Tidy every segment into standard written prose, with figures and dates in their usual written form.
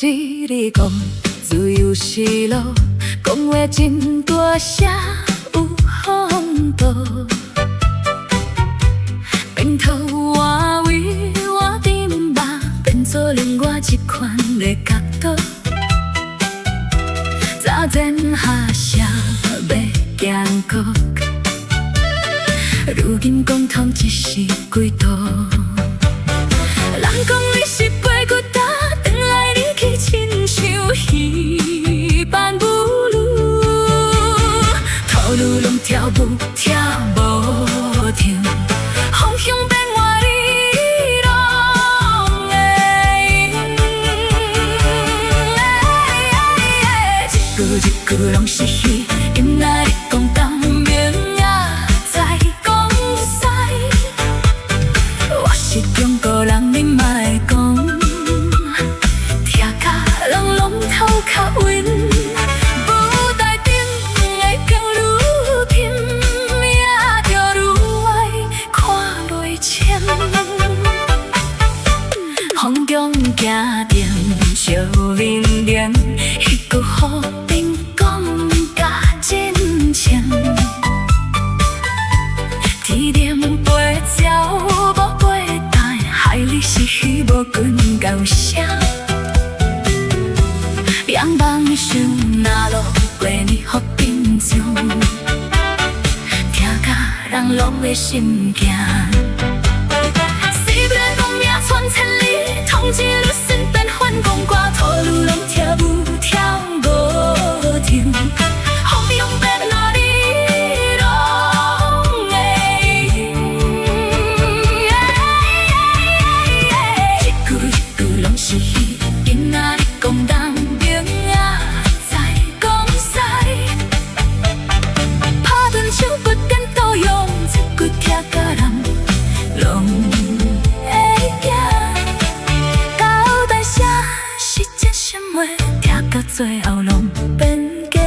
是你讲，自由是路，讲话真大声有风度。变头换位，我甜蜜变做另外一款的角度。早前下社要行国，如今讲通一时几度。人讲你是飞骨搭，转来你去亲像戏班舞女，头路拢跳舞跳无停，方向变换你拢会赢。一句一句拢是戏，今仔日讲当明仔再讲西，我是中国人，你莫讲，听甲人拢头壳晕。舞台顶的景愈近，命就愈爱看袂清。风强行定，笑面面，迄句好兵讲甲真情。天连飞鸟无飞带，害你失去无根高声。仰望想那路过你好紧张，听甲人拢会心惊。死不来讲命传千里，通一律身边反讲歌，土路拢跳舞跳无停，风向变哪里拢会赢。一句一句拢是戏，今仔日讲当明仔再讲西，打断手骨颠倒用，一句听甲人拢会惊。交代声是真心话，听到最后拢变假。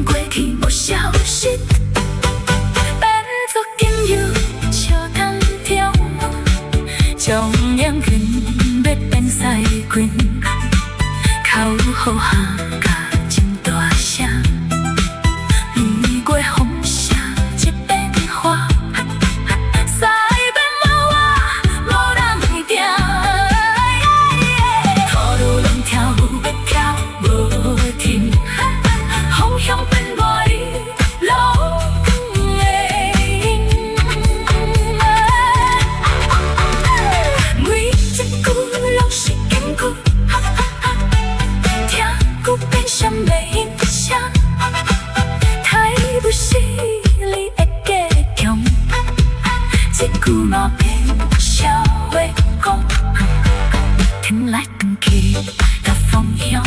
过去无消息，变作今又笑谈中，将烟圈要变西裙，口好下甲真大声，雨过风声一变化，西变无我无人听，土路拢跳舞跳无停。风向变换你拢会赢，每一句拢是金句，听久变成袂影响。太不是你会加强，一句嘛变笑话讲，天来转去，甲风向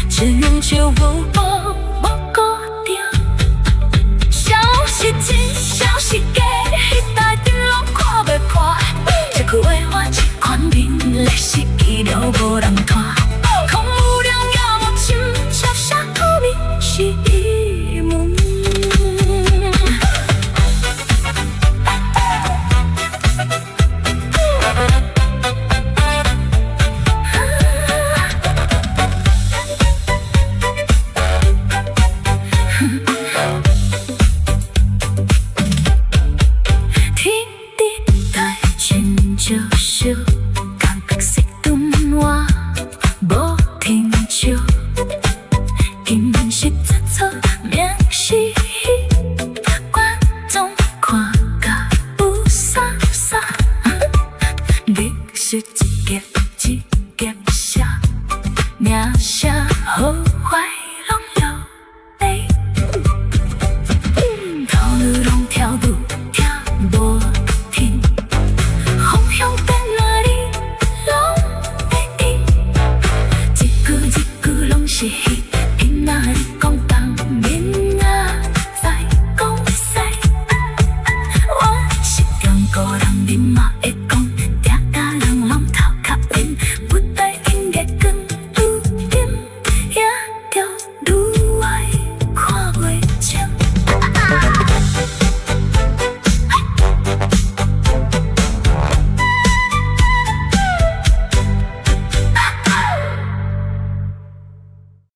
只能就无波无固定，消息真消息假，迄台灯拢看袂破，一句话换一款面，历史记录无人拖，空有良也无心，写下透明是疑问。天地大，全就秀，港北色顿换无停手，今时早早明是观众看甲有啥啥，历史一页一页写，名。